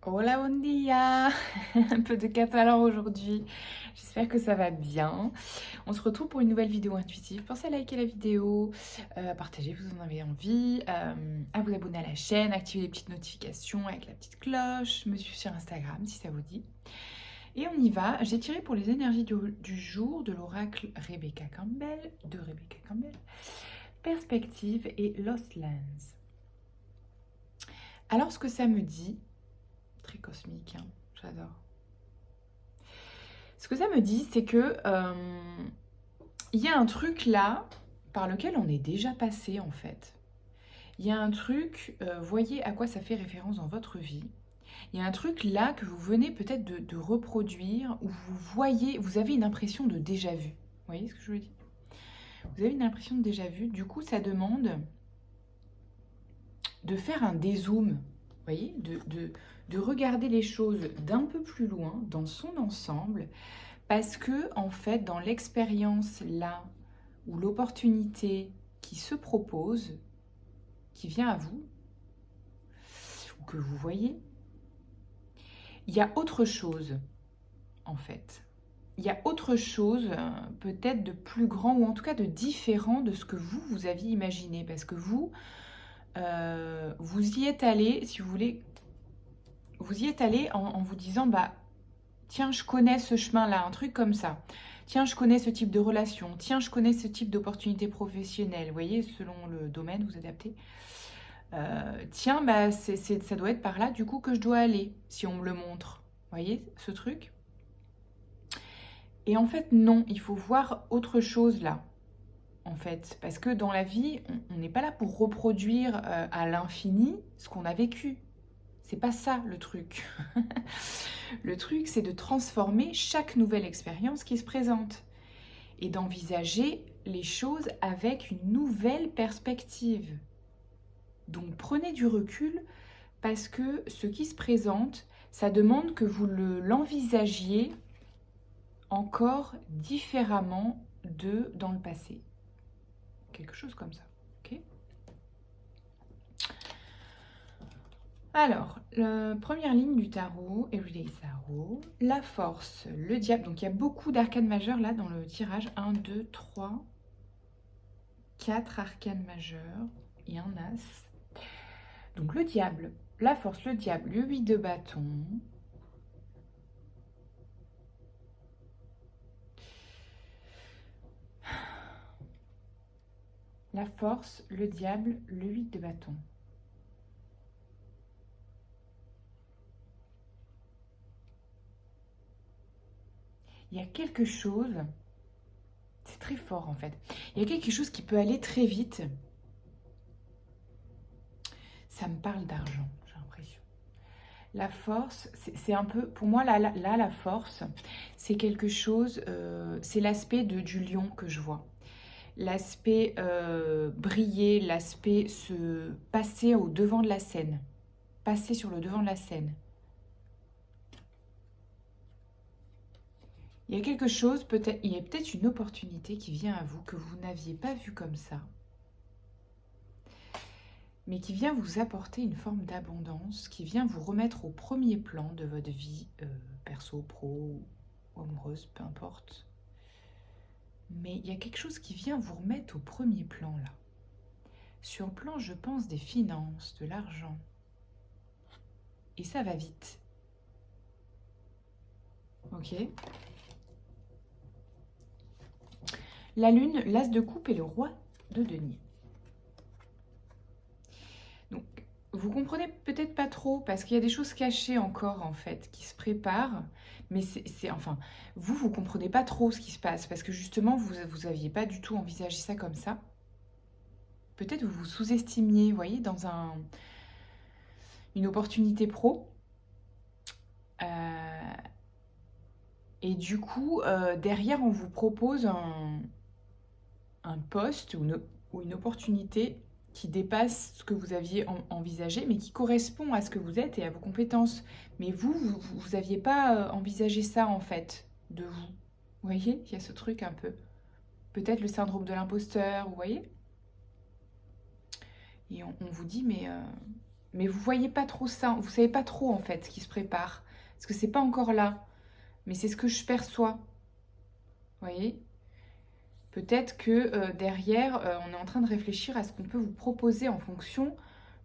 Hola, bon dia! Un peu de catalan aujourd'hui. J'espère que ça va bien. On se retrouve pour une nouvelle vidéo intuitive. Pensez à liker la vidéo, à partager, vous en avez envie, à vous abonner à la chaîne, activer les petites notifications avec la petite cloche, me suivre sur Instagram si ça vous dit. Et on y va. J'ai tiré pour les énergies du jour de l'oracle Rebecca Campbell, Perspective et Lost Lands. Alors ce que ça me dit, très cosmique, hein, j'adore. Ce que ça me dit, c'est que il y a un truc là par lequel on est déjà passé en fait. Il y a un truc, voyez à quoi ça fait référence dans votre vie. Il y a un truc là que vous venez peut-être de reproduire, où vous voyez, vous avez une impression de déjà-vu. Vous voyez ce que je veux dire? Vous avez une impression de déjà-vu, du coup ça demande de faire un dézoom, vous voyez, de regarder les choses d'un peu plus loin, dans son ensemble, parce que en fait, dans l'expérience là, ou l'opportunité qui se propose, qui vient à vous, ou que vous voyez, il y a autre chose, en fait. Il y a autre chose, peut-être de plus grand, ou en tout cas de différent de ce que vous aviez imaginé. Parce que vous y êtes allé, si vous voulez, vous y êtes allé en vous disant, bah, tiens, je connais ce chemin-là, un truc comme ça. Tiens, je connais ce type de relation. Tiens, je connais ce type d'opportunité professionnelle. Vous voyez, selon le domaine, vous adaptez. Tiens, bah, ça doit être par là, du coup, que je dois aller, si on me le montre. Vous voyez, ce truc? Et en fait, non, il faut voir autre chose là, en fait. Parce que dans la vie, on n'est pas là pour reproduire à l'infini ce qu'on a vécu. C'est pas ça le truc. Le truc, c'est de transformer chaque nouvelle expérience qui se présente et d'envisager les choses avec une nouvelle perspective. Donc prenez du recul parce que ce qui se présente, ça demande que vous l'envisagiez encore différemment de dans le passé. Quelque chose comme ça. Ok. Alors, la première ligne du tarot, Everyday Tarot, la force, le diable. Donc il y a beaucoup d'arcanes majeures là dans le tirage. 1, 2, 3, 4 arcanes majeures et un as. Donc le diable, la force, le diable, le 8 de bâton. La force, le diable, le 8 de bâton. Il y a quelque chose, c'est très fort en fait, il y a quelque chose qui peut aller très vite. Ça me parle d'argent, j'ai l'impression. La force, c'est un peu, pour moi, là la force, c'est quelque chose, c'est l'aspect du lion que je vois. L'aspect briller, l'aspect se passer au devant de la scène. Passer sur le devant de la scène. Il y a quelque chose, peut-être, il y a peut-être une opportunité qui vient à vous que vous n'aviez pas vue comme ça, mais qui vient vous apporter une forme d'abondance, qui vient vous remettre au premier plan de votre vie perso, pro ou amoureuse, peu importe. Mais il y a quelque chose qui vient vous remettre au premier plan là. Sur le plan, je pense, des finances, de l'argent. Et ça va vite. Ok. La lune, l'as de coupe et le roi de denier. Donc, vous comprenez peut-être pas trop parce qu'il y a des choses cachées encore en fait qui se préparent. Mais enfin, vous comprenez pas trop ce qui se passe parce que justement, vous aviez pas du tout envisagé ça comme ça. Peut-être vous vous sous-estimiez, vous voyez, dans une opportunité pro. Et du coup, derrière, on vous propose un poste ou une opportunité qui dépasse ce que vous aviez envisagé, mais qui correspond à ce que vous êtes et à vos compétences. Mais vous n'aviez pas envisagé ça, en fait, de vous. Vous voyez, il y a ce truc un peu. Peut-être le syndrome de l'imposteur, vous voyez. Et on vous dit, mais Mais vous voyez pas trop ça, vous savez pas trop en fait ce qui se prépare. Parce que c'est pas encore là. Mais c'est ce que je perçois. Vous voyez? Peut-être que derrière, on est en train de réfléchir à ce qu'on peut vous proposer en fonction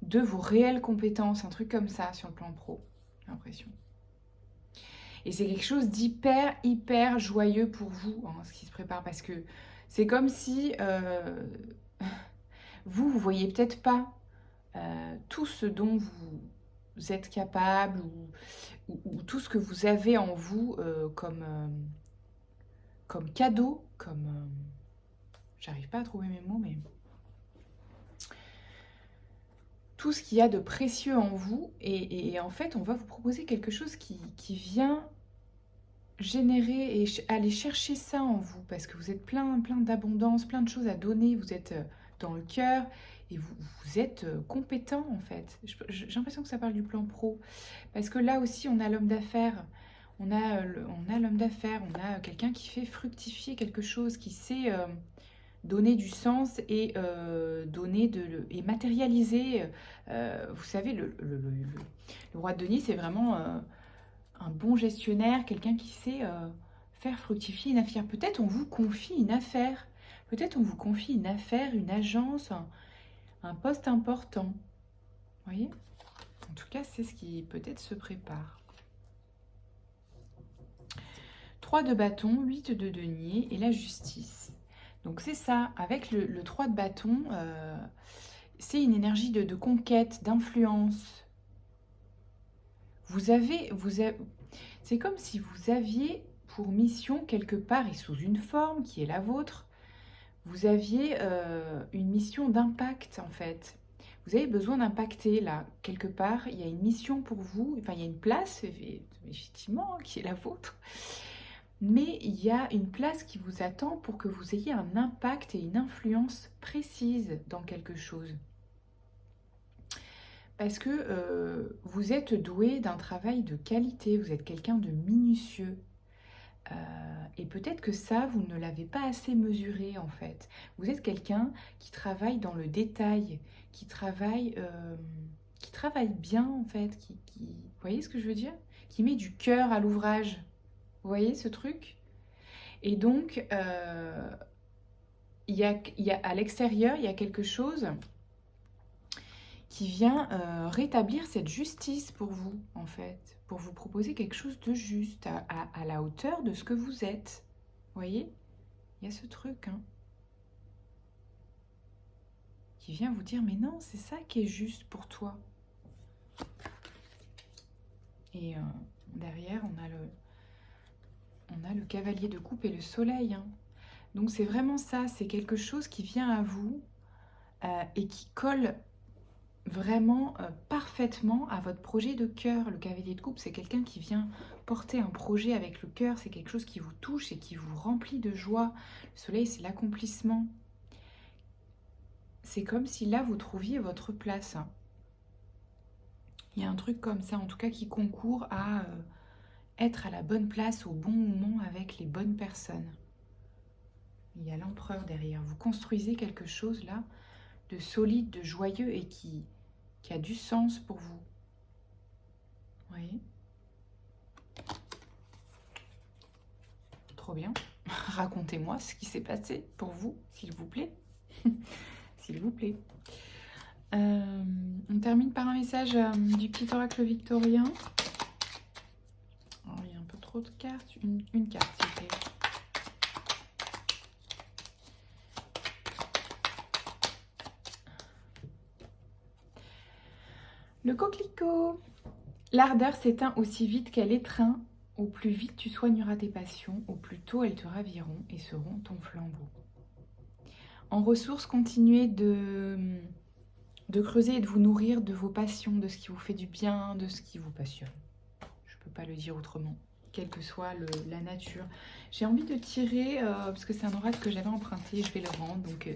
de vos réelles compétences. Un truc comme ça sur le plan pro, j'ai l'impression. Et c'est quelque chose d'hyper, hyper joyeux pour vous, hein, ce qui se prépare. Parce que c'est comme si vous voyez peut-être pas tout ce dont vous êtes capable ou tout ce que vous avez en vous comme cadeau, comme... j'arrive pas à trouver mes mots, mais... tout ce qu'il y a de précieux en vous. Et en fait, on va vous proposer quelque chose qui vient générer et aller chercher ça en vous. Parce que vous êtes plein d'abondance, plein de choses à donner. Vous êtes dans le cœur et vous êtes compétent, en fait. J'ai l'impression que ça parle du plan pro. Parce que là aussi, on a l'homme d'affaires. On a l'homme d'affaires, on a quelqu'un qui fait fructifier quelque chose, qui sait donner du sens et et matérialiser. Vous savez, le roi de denier, c'est vraiment un bon gestionnaire, quelqu'un qui sait faire fructifier une affaire. Peut-être on vous confie une affaire, peut-être on vous confie une affaire, une agence, un poste important. Vous voyez? En tout cas, c'est ce qui peut-être se prépare. 3 de bâton, 8 de denier et la justice. Donc c'est ça, avec le 3 de bâton, c'est une énergie de conquête, d'influence. C'est comme si vous aviez pour mission quelque part, et sous une forme qui est la vôtre, vous aviez une mission d'impact en fait. Vous avez besoin d'impacter là, quelque part, il y a une mission pour vous, enfin il y a une place, effectivement, qui est la vôtre. Mais il y a une place qui vous attend pour que vous ayez un impact et une influence précise dans quelque chose. Parce que vous êtes doué d'un travail de qualité, vous êtes quelqu'un de minutieux. Et peut-être que ça, vous ne l'avez pas assez mesuré en fait. Vous êtes quelqu'un qui travaille dans le détail, qui travaille bien en fait. Vous voyez ce que je veux dire? Qui met du cœur à l'ouvrage. Vous voyez ce truc? Et donc, il y a, à l'extérieur, il y a quelque chose qui vient rétablir cette justice pour vous, en fait, pour vous proposer quelque chose de juste, à la hauteur de ce que vous êtes. Vous voyez? Il y a ce truc, hein, qui vient vous dire, mais non, c'est ça qui est juste pour toi. Et derrière, on a le cavalier de coupe et le soleil, hein. Donc c'est vraiment ça, c'est quelque chose qui vient à vous et qui colle vraiment parfaitement à votre projet de cœur. Le cavalier de coupe, c'est quelqu'un qui vient porter un projet avec le cœur, c'est quelque chose qui vous touche et qui vous remplit de joie. Le soleil, c'est l'accomplissement. C'est comme si là, vous trouviez votre place. Il y a un truc comme ça, en tout cas, qui concourt à être à la bonne place au bon moment avec les bonnes personnes. Il y a l'empereur derrière. Vous construisez quelque chose là de solide, de joyeux et qui a du sens pour vous. Vous voyez? Trop bien. Racontez-moi ce qui s'est passé pour vous, s'il vous plaît. S'il vous plaît. On termine par un message du petit oracle victorien. Oh, il y a un peu trop de cartes. Une carte, s'il vous plaît. Le coquelicot. L'ardeur s'éteint aussi vite qu'elle étreint. Au plus vite tu soigneras tes passions, au plus tôt elles te raviront et seront ton flambeau. En ressources, continuez de creuser et de vous nourrir de vos passions, de ce qui vous fait du bien, de ce qui vous passionne. Je ne peux pas le dire autrement, quelle que soit la nature. J'ai envie de tirer, parce que c'est un oracle que j'avais emprunté, je vais le rendre, donc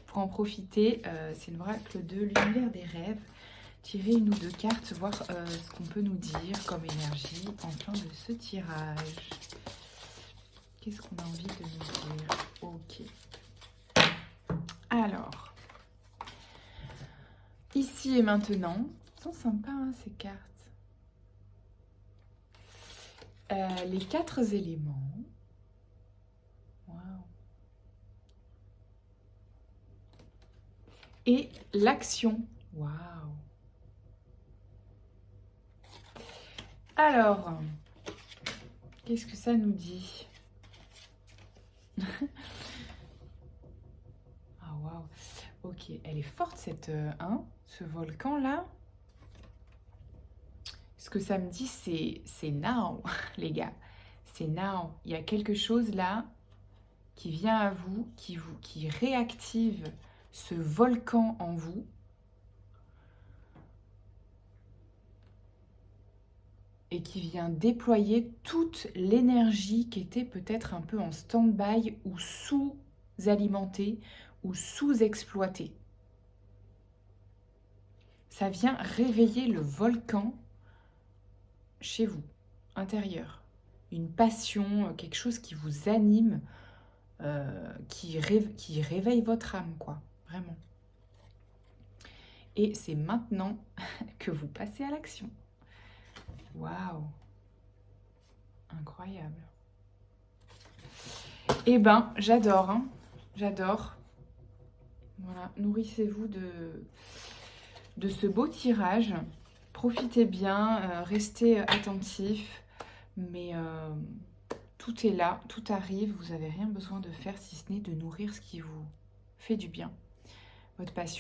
pour en profiter, c'est l'oracle de l'univers des rêves. Tirer une ou deux cartes, voir ce qu'on peut nous dire comme énergie en fin de ce tirage. Qu'est-ce qu'on a envie de nous dire? Ok. Alors, ici et maintenant, Elles sont sympas, hein, ces cartes. Les 4 éléments. Waouh. Et l'action. Waouh. Alors, qu'est-ce que ça nous dit? Ah waouh. Ok, elle est forte cette ce volcan-là. Ce que ça me dit, c'est now, les gars. C'est now. Il y a quelque chose là qui vient à vous, qui réactive ce volcan en vous. Et qui vient déployer toute l'énergie qui était peut-être un peu en stand-by ou sous-alimentée ou sous-exploitée. Ça vient réveiller le volcan chez vous, intérieur. Une passion, quelque chose qui vous anime, qui réveille votre âme, quoi, vraiment. Et c'est maintenant que vous passez à l'action. Waouh! Incroyable. Eh ben, j'adore, hein. J'adore. Voilà, nourrissez-vous de ce beau tirage. Profitez bien, restez attentifs. Mais tout est là, tout arrive. Vous n'avez rien besoin de faire si ce n'est de nourrir ce qui vous fait du bien. Votre passion.